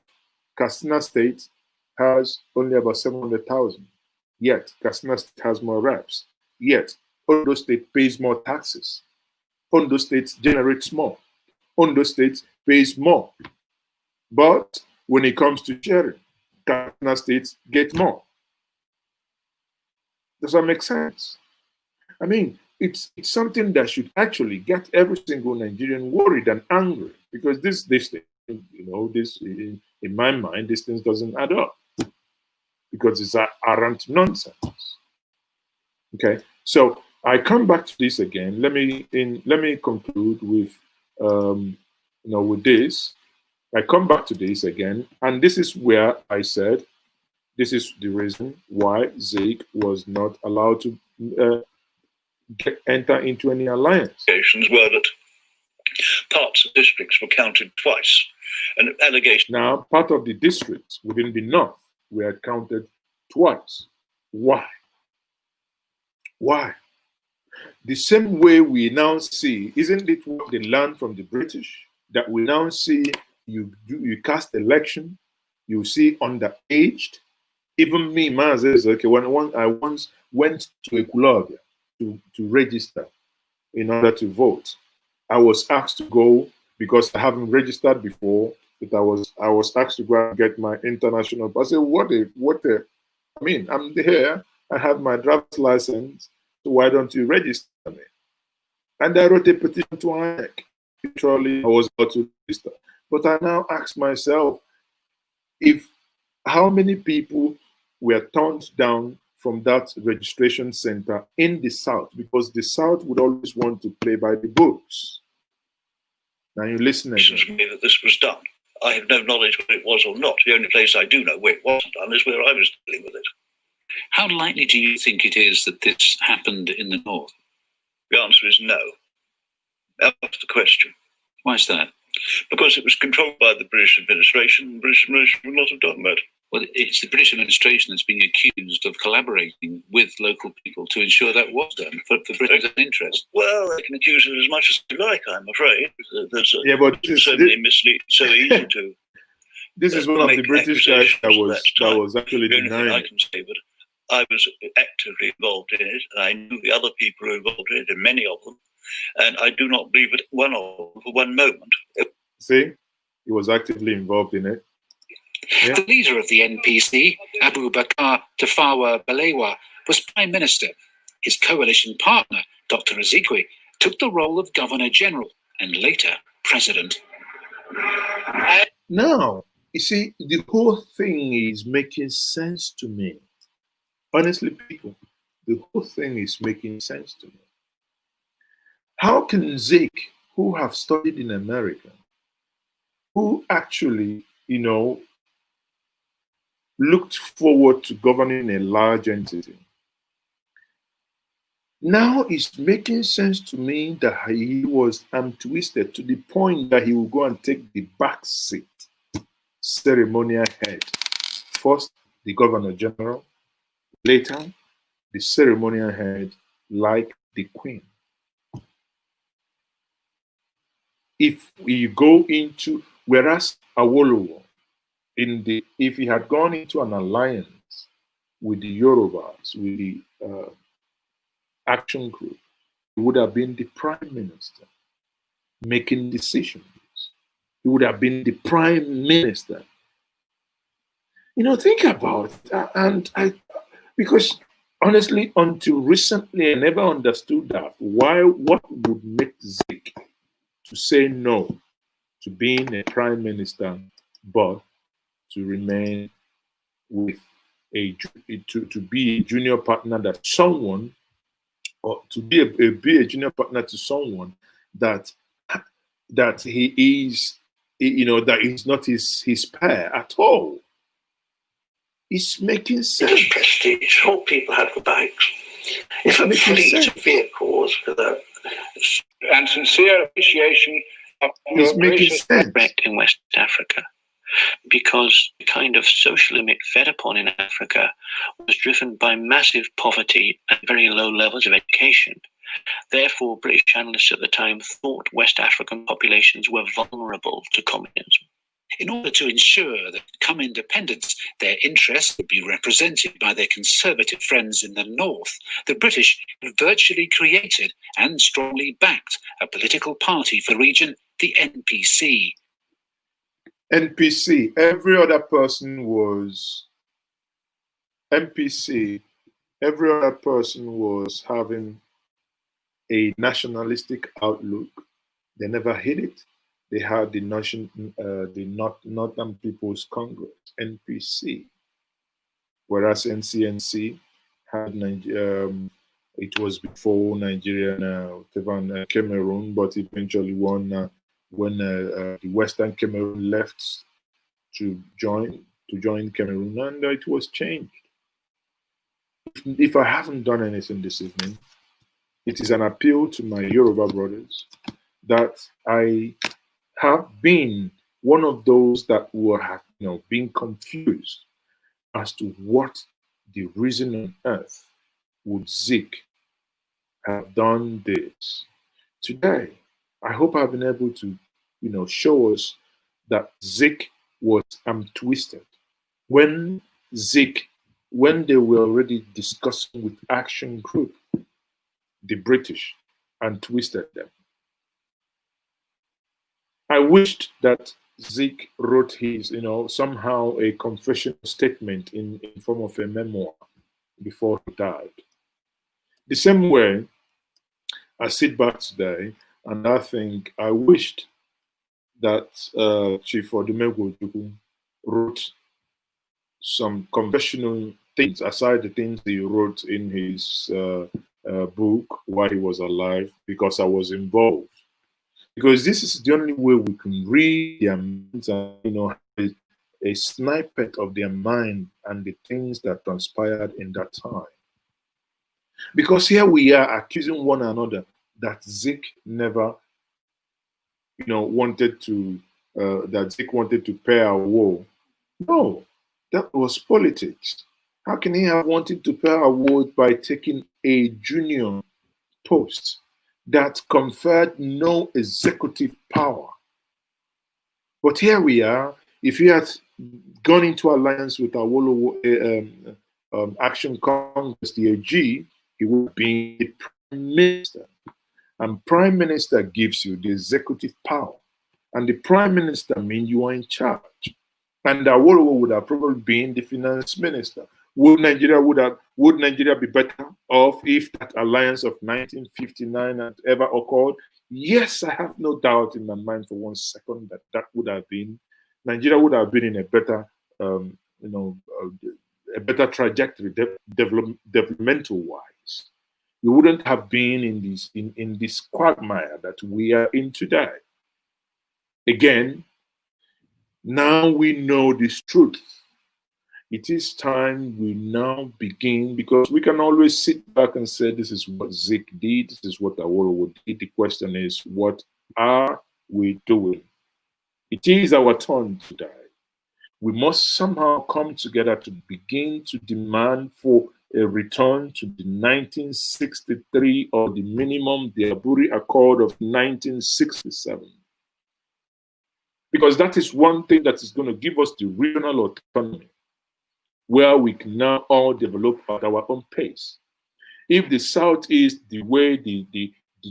Katsina State has only about 700,000. Yet, Katsina State has more reps. Yet, Ondo State pays more taxes. Ondo State generates more. Ondo State pays more. But when it comes to sharing, Katsina State gets more. Does that make sense? I mean, it's something that should actually get every single Nigerian worried and angry, because this thing, in my mind, this thing doesn't add up, because it's arrant nonsense. Okay, so I come back to this again. Let me conclude with with this. I come back to this again, and this is where I said this is the reason why Zeke was not allowed to enter into any alliance. Were that parts of districts were counted twice. an allegation. Now, part of the districts within the north were counted twice. Why? Why? The same way we now see, isn't it what they learned from the British? That we now see you cast election, you see underaged. Even me, okay, when I once went to a club to register in order to vote, I was asked to go because I haven't registered before. But I was asked to go and get my international. I said, what a, I mean, I'm here. I have my driver's license. So why don't you register me? And I wrote a petition to INEC. Literally, I was about to register. But I now ask myself, how many people were turned down from that registration center in the South? Because the South would always want to play by the books. Now you listen again. That this was done. I have no knowledge whether it was or not. The only place I do know where it wasn't done is where I was dealing with it. How likely do you think it is that this happened in the north? The answer is no. That's the question. Why is that? Because it was controlled by the British administration, and the British administration would not have done that. Well, it's the British administration that's being accused of collaborating with local people to ensure that was done for Britain's own interest. Well, they can accuse it as much as they like, I'm afraid. There's but so many mislead, so easy to. This is one of the British guys that was actually the only denying thing I it. can say, but I was actively involved in it, and I knew the other people who were involved in it, and many of them, and I do not believe that one of them for one moment. See, he was actively involved in it. Yeah. The leader of the NPC, Abubakar Tafawa Balewa, was Prime Minister. His coalition partner, Dr. Ezekwe, took the role of Governor General and later President. Now, you see, the whole thing is making sense to me. Honestly, people, the whole thing is making sense to me. How can Zeke, who have studied in America, who actually, looked forward to governing a large entity, now it's making sense to me that he was twisted to the point that he will go and take the back seat, ceremonial head. First, the Governor General, later, the ceremonial head, like the Queen. If we go into, whereas AWO, if he had gone into an alliance with the Yorubas, with the action group, he would have been the Prime Minister making decisions. He would have been the Prime Minister. Think about it. Because honestly, until recently, I never understood that. What would make Zeke to say no to being a Prime Minister, but to remain with to be a junior partner that someone, or to be a junior partner to someone that he is, that is not his pair at all. It's making sense. It's prestige. All people have the bikes. If a fleet of vehicles with and sincere appreciation of it's making sense in West Africa, because the kind of social limit fed upon in Africa was driven by massive poverty and very low levels of education. Therefore, British analysts at the time thought West African populations were vulnerable to communism. In order to ensure that, come independence, their interests would be represented by their conservative friends in the north, the British virtually created and strongly backed a political party for the region, the NPC. NPC, every other person was NPC, every other person was having a nationalistic outlook. They never hid it. They had the Northern People's Congress, NPC, whereas NCNC had it was before Nigeria, Cameroon, but eventually won when the Western Cameroon left to join Cameroon, and it was changed. If I haven't done anything this evening, it is an appeal to my Yoruba brothers that I have been one of those that were being confused as to what the reason on earth would Zik have done this. Today, I hope I've been able to, show us that Zik was twisted. When they were already discussing with Action Group, the British, and twisted them. I wished that Zik wrote his, somehow a confessional statement in form of a memoir before he died. The same way, I sit back today and I think I wished that Chief Odumegwu wrote some conventional things aside the things he wrote in his book while he was alive, because I was involved. Because this is the only way we can read their minds and a snippet of their mind and the things that transpired in that time. Because here we are accusing one another that Zik never, wanted to pay AWO. No, that was politics. How can he have wanted to pay AWO by taking a junior post that conferred no executive power? But here we are. If he had gone into alliance with AWO Action Congress, the AG, he would be the prime minister. And prime minister gives you the executive power. And the prime minister means you are in charge. And AWO would have probably been the finance minister. Would Nigeria be better off if that alliance of 1959 had ever occurred? Yes, I have no doubt in my mind for 1 second that would have been. Nigeria would have been in a better, a better trajectory, developmental wise. You wouldn't have been in this quagmire that we are in today. Again, now we know this truth. It is time we now begin, because we can always sit back and say, this is what Zik did, this is what AWO did. The question is, what are we doing? It is our turn today. We must somehow come together to begin to demand for a return to the 1963 or the minimum, the Aburi Accord of 1967. Because that is one thing that is going to give us the regional autonomy, where we can now all develop at our own pace. If the Southeast, the way the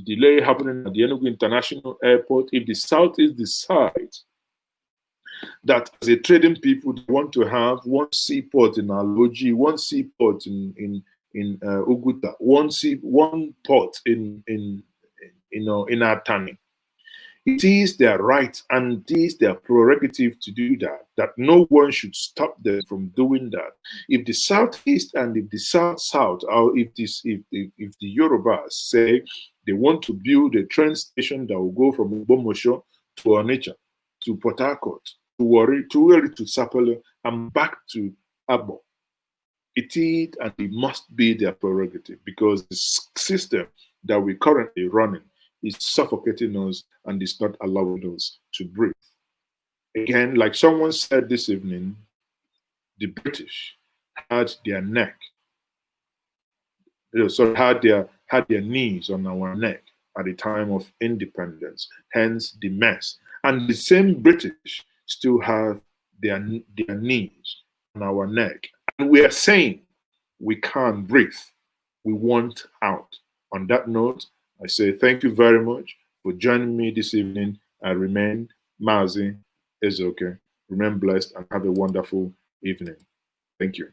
delay happening at the Enugu International Airport, if the Southeast decides that as a trading people they want to have one seaport in Aloji, one seaport in Uguta, one port in Atani, it is their right and it is their prerogative to do that no one should stop them from doing that. If the Southeast and if the South, or if the Yorubas say they want to build a train station that will go from Ubomosho to Onitsha, to Port Harcourt, to Warri, to Sapele, and back to Abo, it is and it must be their prerogative, because the system that we're currently running is suffocating us and is not allowing us to breathe. Again, like someone said this evening, the British had their neck, had their knees on our neck at the time of independence, hence the mess. And the same British still have their knees on our neck. And we are saying we can't breathe. We want out. On that note, I say thank you very much for joining me this evening. I remain Mazi Ezoke. Remain blessed and have a wonderful evening. Thank you.